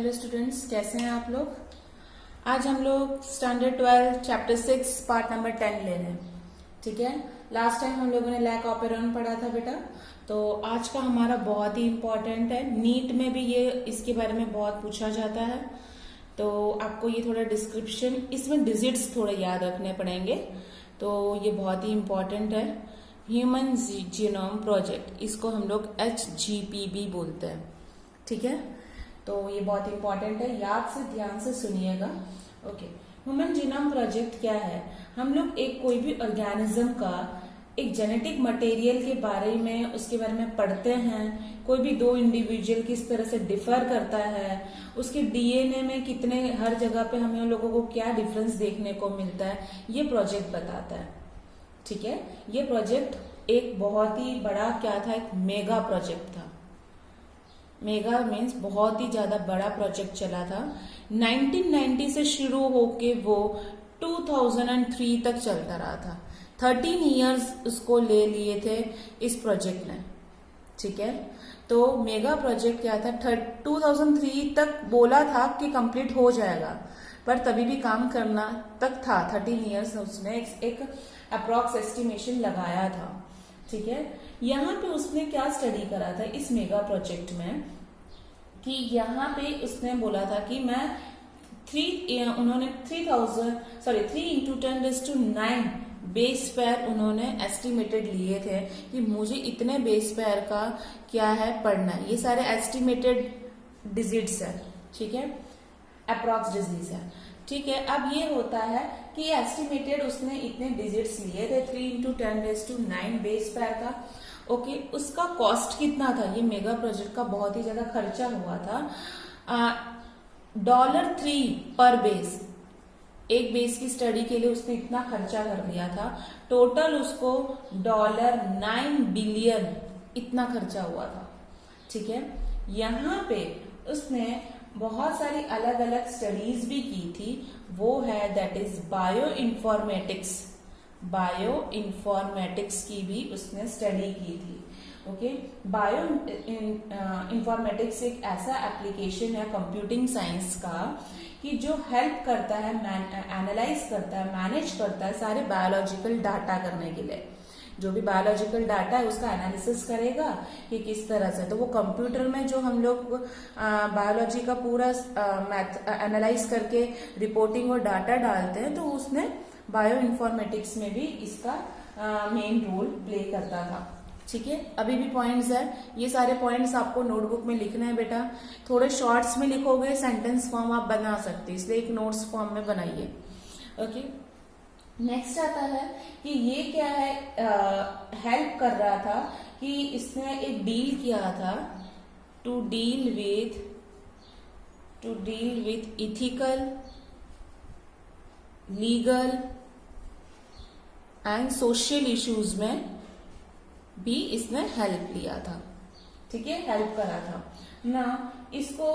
Hello students, कैसे हैं आप लोग। आज हम लोग स्टैंडर्ड 12 चैप्टर 6 पार्ट नंबर 10 ले रहे हैं। ठीक है, लास्ट टाइम हम लोगों ने लैक ऑपेरॉन पढ़ा था बेटा, तो आज का हमारा बहुत ही इम्पोर्टेंट है। नीट में भी ये इसके बारे में बहुत पूछा जाता है, तो आपको ये थोड़ा डिस्क्रिप्शन, इसमें डिजिट्स थोड़े याद रखने पड़ेंगे, तो ये बहुत ही इम्पोर्टेंट है। ह्यूमन जीनोम प्रोजेक्ट, इसको हम लोग HGPB बोलते हैं। ठीक है, तो ये बहुत इंपॉर्टेंट है, याद से ध्यान से सुनिएगा। ओके, ह्यूमन जीनोम प्रोजेक्ट क्या है। हम लोग एक कोई भी ऑर्गेनिज्म का एक जेनेटिक मटेरियल के बारे में, उसके बारे में पढ़ते हैं। कोई भी दो इंडिविजुअल किस तरह से डिफर करता है, उसके DNA में कितने, हर जगह पे हमें लोगों को क्या डिफरेंस देखने को मिलता है, ये प्रोजेक्ट बताता है। ठीक है, ये प्रोजेक्ट एक बहुत ही बड़ा क्या था, एक मेगा प्रोजेक्ट था। मेगा मीन्स बहुत ही ज्यादा बड़ा प्रोजेक्ट चला था। 1990 से शुरू होके वो 2003 तक चलता रहा था। 13 इयर्स उसको ले लिए थे इस प्रोजेक्ट ने। ठीक है, तो मेगा प्रोजेक्ट क्या था, 2003 तक बोला था कि कंप्लीट हो जाएगा, पर तभी भी काम करना तक था। 13 इयर्स उसने एक अप्रॉक्स एस्टिमेशन लगाया था। ठीक है, यहाँ पे उसने क्या स्टडी करा था इस मेगा प्रोजेक्ट में, कि यहाँ पे उसने बोला था कि मैं 3 × 10⁹ बेस पेयर उन्होंने एस्टिमेटेड लिए थे कि मुझे इतने बेस पेयर का क्या है पढ़ना है। ये सारे एस्टिमेटेड डिजिट्स है। ठीक है, अप्रॉक्स डिजिट्स है। ठीक है, अब ये होता है कि एस्टिमेटेड उसने इतने डिजिट्स लिए थे 3 × 10⁹ बेस पेयर का। ओके, उसका कॉस्ट कितना था, ये मेगा प्रोजेक्ट का बहुत ही ज्यादा खर्चा हुआ था। $3 पर बेस, एक बेस की स्टडी के लिए उसने इतना खर्चा कर दिया था। टोटल उसको $9 बिलियन इतना खर्चा हुआ था। ठीक है, यहाँ पे उसने बहुत सारी अलग अलग स्टडीज भी की थी, वो है दैट इज बायो इन्फॉर्मेटिक्स की भी उसने स्टडी की थी। ओके, बायो इन्फॉर्मेटिक्स एक ऐसा एप्लीकेशन है कंप्यूटिंग साइंस का कि जो हेल्प करता है, एनालाइज करता है, मैनेज करता है सारे बायोलॉजिकल डाटा करने के लिए। जो भी बायोलॉजिकल डाटा है उसका एनालिसिस करेगा कि किस तरह से, तो वो कंप्यूटर में जो हम लोग बायोलॉजी का पूरा एनालाइज करके रिपोर्टिंग और डाटा डालते हैं, तो उसने बायो इन्फॉर्मेटिक्स में भी इसका मेन रोल प्ले करता था। ठीक है, अभी भी पॉइंट्स है, ये सारे पॉइंट्स आपको नोटबुक में लिखना है बेटा। थोड़े शॉर्ट्स में लिखोगे, सेंटेंस फॉर्म आप बना सकते, इसलिए एक नोट्स फॉर्म में बनाइए। ओके, नेक्स्ट आता है कि ये क्या है, हेल्प कर रहा था कि इसने एक डील किया था to deal with ethical, legal and social issues में भी इसने हेल्प लिया था। ठीक है, हेल्प करा था ना। इसको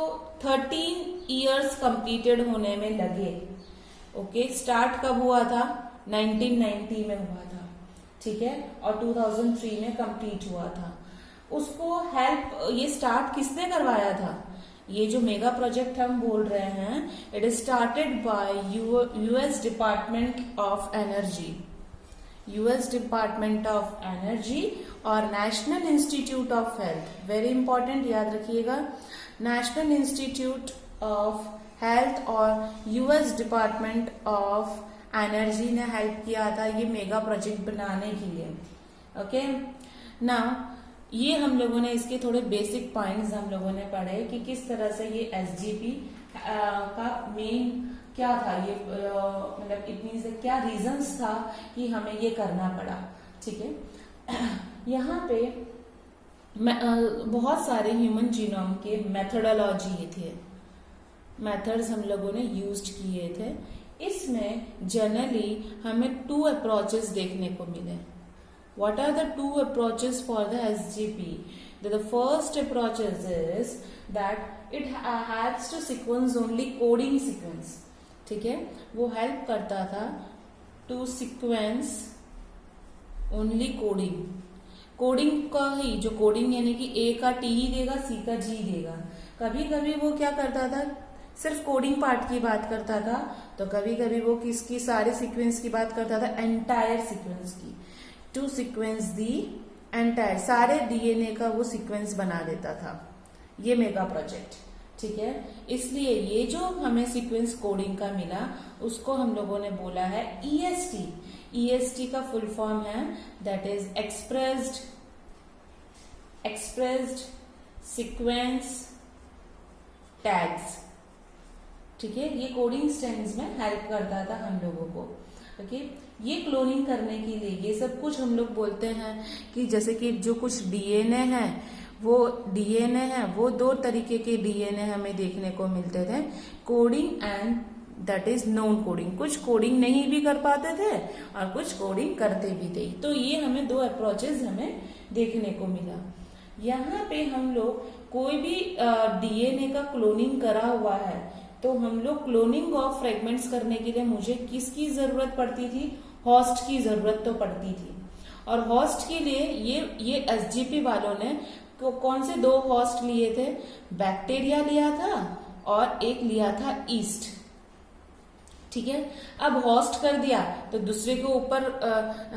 13 इयर्स कंप्लीटेड होने में लगे। ओके, स्टार्ट कब हुआ था, 1990 में हुआ था। ठीक है, और 2003 में कंप्लीट हुआ था। उसको हेल्प, ये स्टार्ट किसने करवाया था, ये जो मेगा प्रोजेक्ट हम बोल रहे हैं, it is started by US department of energy और national institute of health. Very important, याद रखिएगा, नेशनल इंस्टीट्यूट ऑफ हेल्थ और US डिपार्टमेंट ऑफ एनर्जी ने हेल्प किया था ये मेगा प्रोजेक्ट बनाने के लिए। ओके, नाउ ये हम लोगों ने इसके थोड़े बेसिक पॉइंट्स हम लोगों ने पढ़े कि किस तरह से ये SGP का मेन क्या था, ये मतलब इतनी से क्या रीजंस था कि हमें ये करना पड़ा। ठीक है, यहाँ पे बहुत सारे ह्यूमन जीनोम के मेथोडोलॉजी थे, मेथड्स हम लोगों ने यूज्ड किए थे। इसमें जनरली हमें 2 अप्रोचेस देखने को मिले। What are the 2 approaches for the SGP? The first approach is that it has to sequence only coding sequence. ठीक है, वो हेल्प करता था टू सीक्वेंस ओनली कोडिंग का ही, जो कोडिंग यानी कि A का T ही देगा, C का G देगा, कभी कभी वो क्या करता था, सिर्फ कोडिंग पार्ट की बात करता था, तो कभी कभी वो किसकी सारे सीक्वेंस की बात करता था, एंटायर सीक्वेंस की, टू सीक्वेंस दी एंटायर, सारे डीएनए का वो सीक्वेंस बना देता था, ये मेगा प्रोजेक्ट। ठीक है, इसलिए ये जो हमें सीक्वेंस कोडिंग का मिला उसको हम लोगों ने बोला है ईएसटी। ईएसटी का फुल फॉर्म है that is expressed sequence tags. ठीक है, ये कोडिंग स्टैंड्स में हेल्प करता था हम लोगों को। ओके, ये क्लोनिंग करने के लिए ये सब कुछ हम लोग बोलते हैं कि जैसे कि जो कुछ डीएनए है वो दो तरीके के डीएनए हमें देखने को मिलते थे, coding and that is non coding. कुछ कोडिंग नहीं भी कर पाते थे और कुछ कोडिंग करते भी थे, तो ये हमें दो अप्रोचेस हमें देखने को मिला। यहाँ पे हम लोग कोई भी डीएनए का क्लोनिंग करा हुआ है तो हम लोग क्लोनिंग ऑफ फ्रेगमेंट्स करने के लिए मुझे किसकी जरूरत पड़ती थी, होस्ट की जरूरत तो पड़ती थी। और होस्ट के लिए ये एसजीपी वालों ने कौन से दो होस्ट लिए थे, बैक्टीरिया लिया था और एक लिया था ईस्ट। ठीक है, अब होस्ट कर दिया तो दूसरे के ऊपर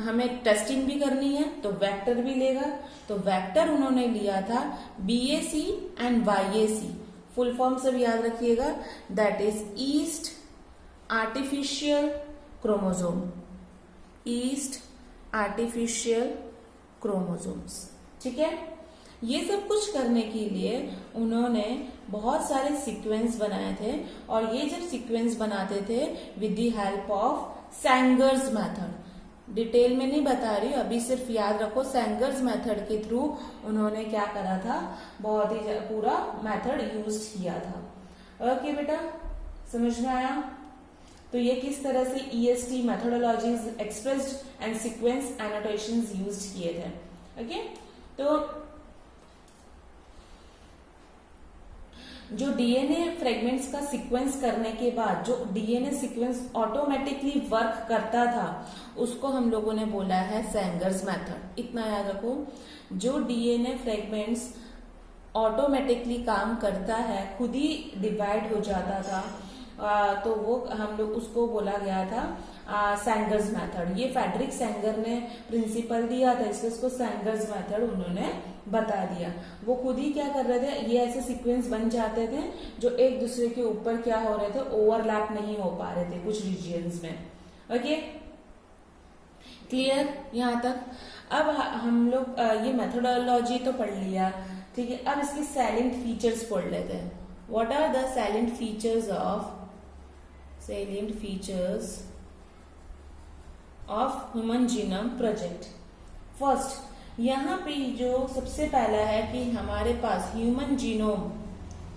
हमें टेस्टिंग भी करनी है तो वेक्टर भी लेगा, तो वेक्टर उन्होंने लिया था BAC and YAC. Full form सब याद रखिएगा, that is yeast artificial chromosome, yeast artificial chromosomes. ठीक है, ये सब कुछ करने के लिए उन्होंने बहुत सारे सीक्वेंस बनाए थे और ये जब सीक्वेंस बनाते थे with the help of Sanger's method. Detail में नहीं बता रही हूँ, अभी सिर्फ याद रखो सैंगर्स मेथड के थ्रू उन्होंने क्या करा था, बहुत ही पूरा मेथड यूज किया था। ओके बेटा, समझ में आया? तो ये किस तरह से EST methodologies, expressed and sequence annotations use किए थे। ओके, तो जो डीएनए फ्रेगमेंट्स का सीक्वेंस करने के बाद जो डीएनए सीक्वेंस ऑटोमेटिकली वर्क करता था उसको हम लोगों ने बोला है सैंगर्स मेथड। इतना याद रखो, जो डीएनए फ्रेगमेंट्स ऑटोमेटिकली काम करता है, खुद ही डिवाइड हो जाता था, तो वो हम लोग उसको बोला गया था सैंगर्स मेथड। ये फ्रेडरिक सैंगर ने प्रिंसिपल दिया था, इसलिए उसको सैंगर्स मेथड उन्होंने बता दिया। वो खुद ही क्या कर रहे थे, ये ऐसे सीक्वेंस बन जाते थे जो एक दूसरे के ऊपर क्या हो रहे थे, ओवरलैप नहीं हो पा रहे थे कुछ रीजियंस में। ओके, क्लियर यहाँ तक? अब हम लोग ये मेथोडोलॉजी तो पढ़ लिया, ठीक है। अब इसके सैलेंट फीचर्स पढ़ लेते हैं। What are the salient features of human genome project? First, यहाँ पे जो सबसे पहला है कि हमारे पास ह्यूमन जीनोम,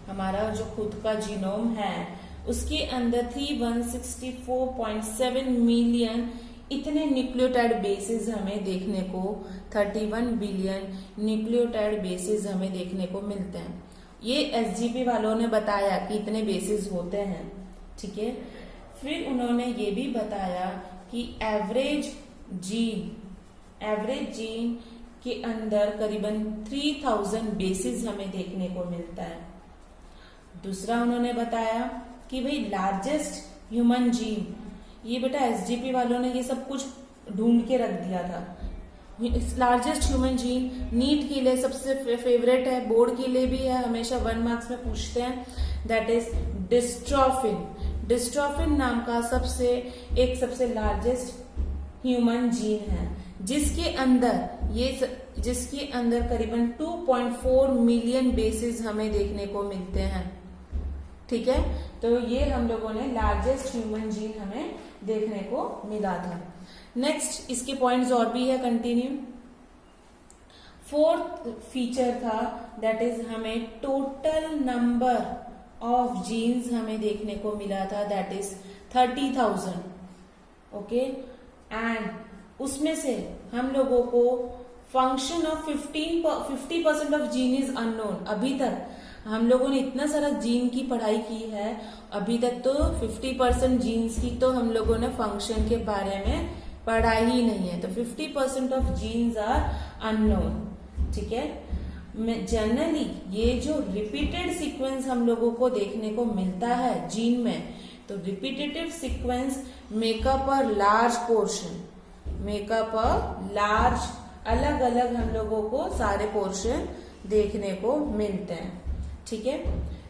हमारा जो खुद का जीनोम है, उसके अंदर 164.7 मिलियन इतने न्यूक्लियोटाइड बेसिस हमें देखने को, 31 बिलियन न्यूक्लियोटाइड बेसिस हमें देखने को मिलते हैं। ये एसजीपी वालों ने बताया कि इतने बेसिस होते हैं, ठीक है। फिर उन्होंने ये भी बताया कि एवरेज जीन के अंदर करीबन 3000 बेसिस हमें देखने को मिलता है। दूसरा उन्होंने बताया कि भाई लार्जेस्ट ह्यूमन जीन, ये बेटा एसजीपी वालों ने ये सब कुछ ढूंढ के रख दिया था। लार्जेस्ट ह्यूमन जीन नीट के लिए सबसे फेवरेट है, बोर्ड के लिए भी है, हमेशा 1 मार्क्स में पूछते हैं, दैट इज डिस्ट्रोफिन। डिस्ट्रोफिन नाम का सबसे लार्जेस्ट ह्यूमन जीन है, जिसके अंदर करीबन 2.4 मिलियन बेसिस हमें देखने को मिलते हैं, ठीक है। तो ये हम लोगों ने लार्जेस्ट ह्यूमन जीन हमें देखने को मिला था। नेक्स्ट इसके पॉइंट्स और भी है, कंटिन्यू। फोर्थ फीचर था दैट इज हमें टोटल नंबर ऑफ जीन्स हमें देखने को मिला था, दैट इज 30,000, ओके। एंड उसमें से हम लोगों को function of 50% of gene is unknown. अभी तक हम लोगों ने इतना सारा जीन की पढ़ाई की है, अभी तक तो 50% जीन्स की तो हम लोगों ने फंक्शन के बारे में पढ़ा ही नहीं है, तो 50% ऑफ जीन्स आर अननोन, ठीक है। जनरली ये जो रिपीटेड सीक्वेंस हम लोगों को देखने को मिलता है जीन में, तो repetitive sequence makeup a large portion, makeup a large, अलग अलग हम लोगों को सारे पोर्शन देखने को मिलते हैं। ठीक है,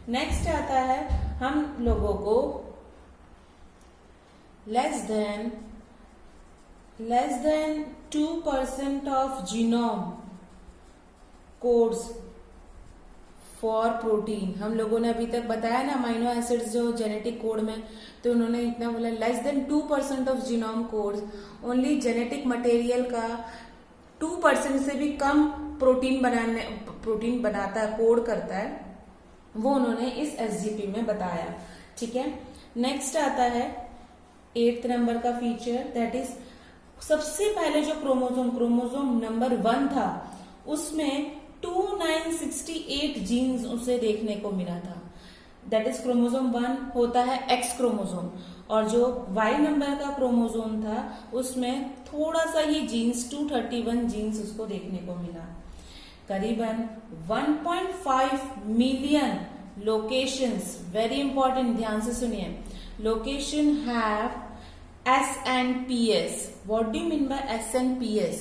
नेक्स्ट आता है हम लोगों को less than 2% of genome codes for protein. हम लोगों ने अभी तक बताया ना अमाइनो एसिड्स जो जेनेटिक कोड में, तो उन्होंने इतना बोला less than 2% of genome codes, only genetic material का 2% से भी कम प्रोटीन बनाता है, कोड करता है, वो उन्होंने इस एसजीपी में बताया। ठीक है, नेक्स्ट आता है 8th नंबर का फीचर, दैट इज सबसे पहले जो क्रोमोसोम नंबर 1 था उसमें 2968 जीन्स उसे देखने को मिला था। दैट इज क्रोमोसोम 1 होता है एक्स क्रोमोसोम, और जो वाई नंबर का क्रोमोसोम था उसमें थोड़ा सा ही जीन्स 231 जीन्स उसको देखने को मिला। करीबन 1.5 मिलियन लोकेशंस, वेरी इंपॉर्टेंट, ध्यान से सुनिए, location have SNPS। What do you mean by SNPS?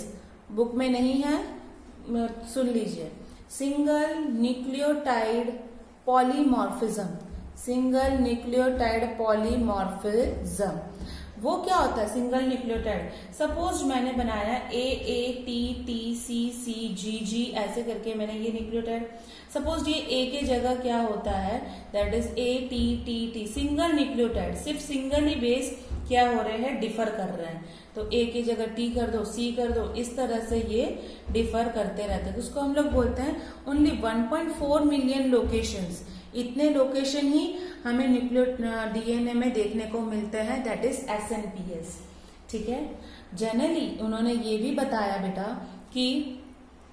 Book में नहीं है, सुन लीजिए, single nucleotide polymorphism, single nucleotide polymorphism. वो क्या होता है सिंगल न्यूक्लियोटाइड? सपोज मैंने बनाया AATTCCGG ऐसे करके मैंने ये न्यूक्लियोटाइड, सपोज ये A के जगह क्या होता है, that is ATTT, single nucleotide, सिर्फ सिंगल ही बेस क्या हो रहे हैं, डिफर कर रहे हैं, तो A की जगह T कर दो, C कर दो, इस तरह से ये डिफर करते रहते हैं, तो उसको हम लोग बोलते हैं ओनली 1.4 मिलियन लोकेशंस, इतने लोकेशन ही हमें न्यूक्लियो डीएनए में देखने को मिलते हैं, दैट इज SNPS। ठीक है, जनरली उन्होंने ये भी बताया बेटा कि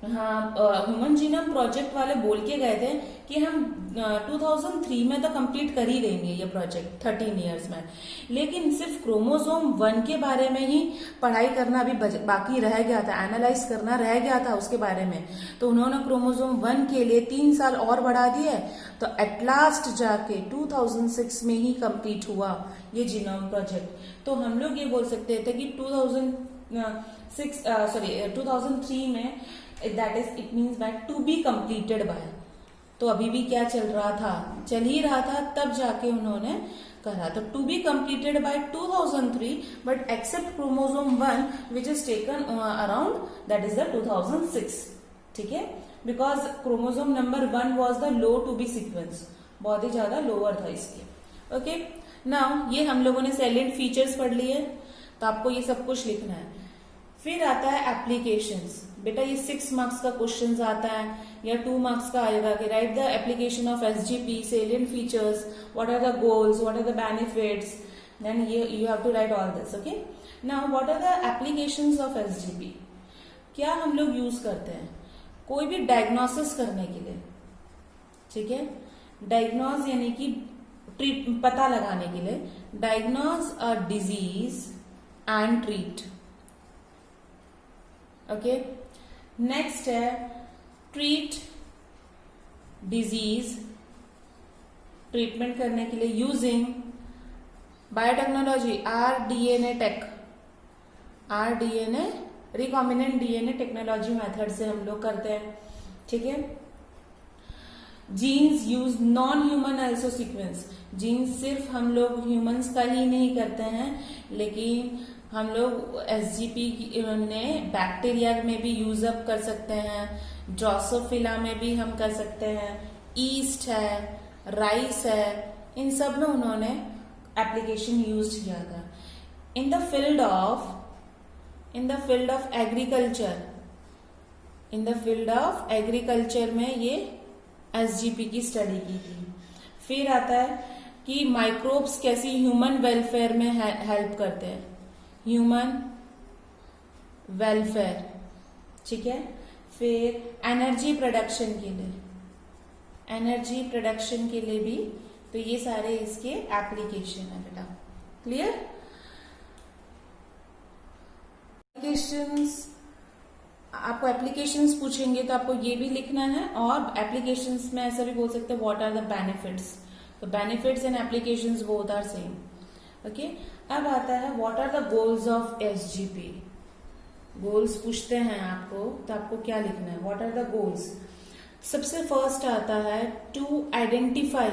हाँ, ह्यूमन जीनोम प्रोजेक्ट वाले बोल के गए थे कि हम 2003 में तो कंप्लीट कर ही देंगे ये प्रोजेक्ट 13 इयर्स में, लेकिन सिर्फ क्रोमोसोम 1 के बारे में ही पढ़ाई करना अभी बाकी रह गया था, एनालाइज करना रह गया था उसके बारे में, तो उन्होंने क्रोमोसोम 1 के लिए 3 साल और बढ़ा दिए, तो एट लास्ट जाके 2006 में ही कंप्लीट हुआ ये जीनोम प्रोजेक्ट। तो हम लोग ये बोल सकते थे कि 2003 में, that is it means by two be completed bye, तो अभी भी क्या चल रहा था, चल ही रहा था, तब जाके उन्होंने कहा तो to be completed by 2003, but except chromosome 1 which is taken around that is the 2006। ठीक है, because chromosome number 1 was the low to be sequence, बहुत ही ज्यादा लोअर था इसके। ओके, नाउ ये हम लोगों ने सैलिएंट फीचर्स पढ़ लिए, तो आपको ये सब कुछ लिखना है। फिर आता है एप्लीकेशंस। बेटा ये 6 मार्क्स का क्वेश्चन आता है या 2 मार्क्स का आएगा कि write the application of SGP, salient features, what are the goals, what are the benefits, then you have to write all this. Okay, now what are the applications of SGP? क्या हम लोग use करते हैं कोई भी diagnosis करने के लिए? ठीक है, डायग्नोज यानी कि पता लगाने के लिए, diagnose a disease and treat. Okay, next है ट्रीट डिजीज, ट्रीटमेंट करने के लिए using biotechnology, rDNA tech, rDNA recombinant DNA technology method से हम लोग करते हैं। ठीक है, genes use non human iso sequence, genes सिर्फ हम लोग ह्यूमंस का ही नहीं करते हैं, लेकिन हम लोग एसजीपी ने बैक्टीरिया में भी यूज अप कर सकते हैं, ड्रोसोफिला में भी हम कर सकते हैं, ईस्ट है, राइस है, इन सब में उन्होंने एप्लीकेशन यूज किया था। In the field of agriculture, in the field of agriculture में ये एसजीपी की स्टडी की थी। फिर आता है कि माइक्रोब्स कैसी ह्यूमन वेलफेयर में हेल्प करते हैं, ह्यूमन वेलफेयर। ठीक है, फिर एनर्जी प्रोडक्शन के लिए, एनर्जी प्रोडक्शन के लिए भी, तो ये सारे इसके एप्लीकेशन है बेटा। क्लियर? एप्लीकेशंस आप आपको एप्लीकेशंस पूछेंगे तो आपको ये भी लिखना है, और एप्लीकेशंस में ऐसा भी बोल सकते हैं व्हाट आर द बेनिफिट्स, तो benefits and applications both are same. Okay, अब आता है what are the goals of SGP. Goals पूछते हैं आपको तो आपको क्या लिखना है, व्हाट आर द गोल्स। सबसे फर्स्ट आता है to identify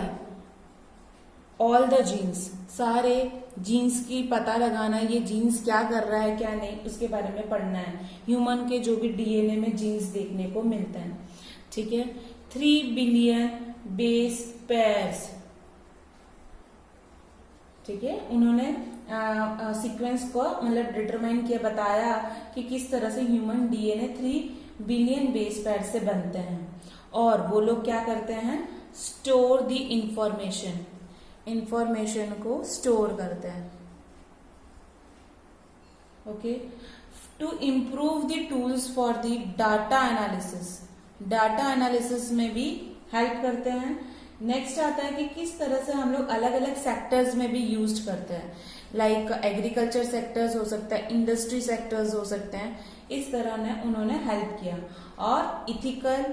all the genes, सारे जीन्स की पता लगाना, ये जीन्स क्या कर रहा है क्या नहीं उसके बारे में पढ़ना है। ह्यूमन के जो भी डीएनए में जीन्स देखने को मिलते हैं, ठीक है। 3 बिलियन बेस पेयर्स, ठीक है, उन्होंने सीक्वेंस को मतलब डिटरमाइन किया, बताया कि किस तरह से human DNA 3 billion base pair से बनते हैं। और वो लोग क्या करते हैं, स्टोर द इंफॉर्मेशन, इंफॉर्मेशन को स्टोर करते हैं। Okay, to improve the tools for the data analysis, data analysis में भी हेल्प करते हैं। नेक्स्ट आता है कि किस तरह से हम लोग अलग अलग सेक्टर्स में भी यूज करते हैं, लाइक एग्रीकल्चर सेक्टर्स हो सकता है, इंडस्ट्री सेक्टर्स हो सकते हैं, इस तरह ने उन्होंने हेल्प किया। और ethical,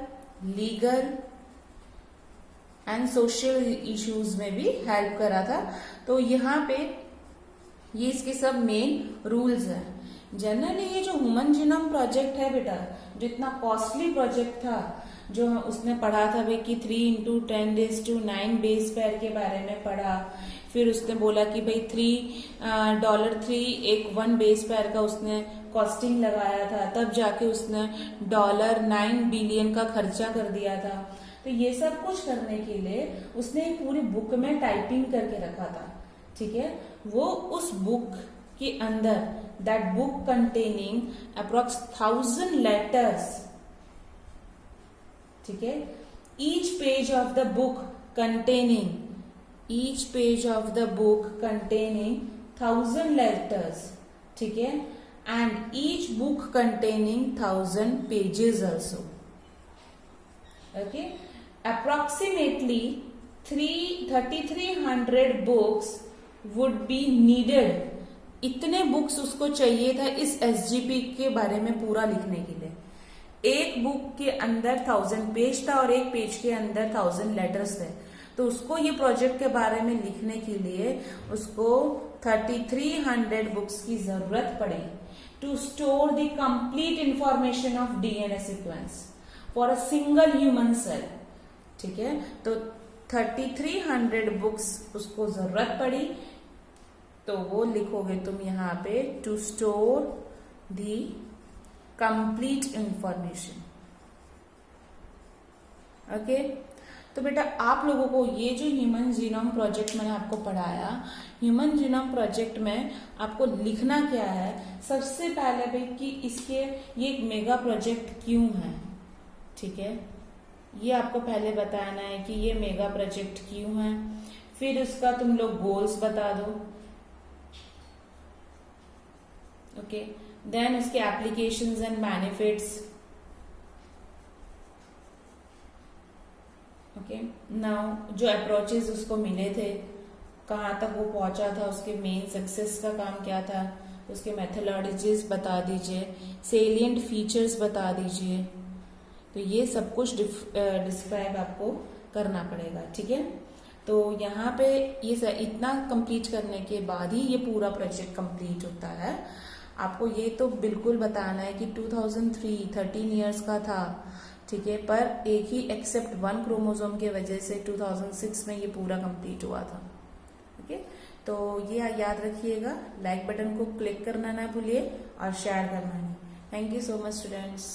legal and social issues में भी हेल्प करा था। तो यहाँ पे ये इसके सब मेन रूल्स हैं। जनरली ये जो ह्यूमन जीनोम प्रोजेक्ट है बेटा, जो इतना कॉस्टली प्रोजेक्ट था, जो उसने पढ़ा था भाई कि 3 × 10⁻⁹ बेस पेयर के बारे में पढ़ा, फिर उसने बोला कि भाई $3 एक 1 बेस पेयर का उसने कॉस्टिंग लगाया था, तब जाके उसने $9 बिलियन का खर्चा कर दिया था। तो ये सब कुछ करने के लिए उसने एक पूरी बुक में टाइपिंग करके रखा था, ठीक है। वो उस बुक के अंदर, that book containing approx 1000 letters, ठीक है, each page of the book containing 1000 letters, ठीक है, and each book containing 1000 pages also. Okay, approximately 3300 books would be needed, इतने बुक्स उसको चाहिए था इस एसजीपी के बारे में पूरा लिखने के लिए। एक बुक के अंदर 1000 पेज था और एक पेज के अंदर 1000 लेटर्स थे, तो उसको ये प्रोजेक्ट के बारे में लिखने के लिए उसको 3300 बुक्स की जरूरत पड़ी to store the complete information of DNA sequence for a single human cell, ठीक है। तो 3300 बुक्स उसको जरूरत पड़ी, तो वो लिखोगे तुम यहाँ पे to store the complete information. Okay, तो बेटा आप लोगों को ये जो ह्यूमन जीनोम प्रोजेक्ट मैंने आपको पढ़ाया, ह्यूमन जीनोम प्रोजेक्ट में आपको लिखना क्या है, सबसे पहले भाई कि इसके ये एक मेगा प्रोजेक्ट क्यों है, ठीक है, ये आपको पहले बताना है कि ये मेगा प्रोजेक्ट क्यों है। फिर उसका तुम लोग गोल्स बता दो, ओके, देन उसके applications and benefits. Okay, now जो अप्रोचेस उसको मिले थे, कहाँ तक वो पहुंचा था, उसके मेन सक्सेस का काम क्या था, उसके मेथोडोलॉजीज बता दीजिए, सेलिएंट फीचर्स बता दीजिए। तो ये सब कुछ डिस्क्राइब आपको करना पड़ेगा, ठीक है। तो यहाँ पे ये इतना कंप्लीट करने के बाद ही ये पूरा प्रोजेक्ट कंप्लीट होता है। आपको ये तो बिल्कुल बताना है कि 2003 13 इयर्स का था, ठीक है, पर एक ही एक्सेप्ट 1 क्रोमोसोम के वजह से 2006 में ये पूरा कंप्लीट हुआ था। ओके, तो ये याद रखिएगा, लाइक बटन को क्लिक करना ना भूलिए और शेयर करना नहीं। Thank you so much students.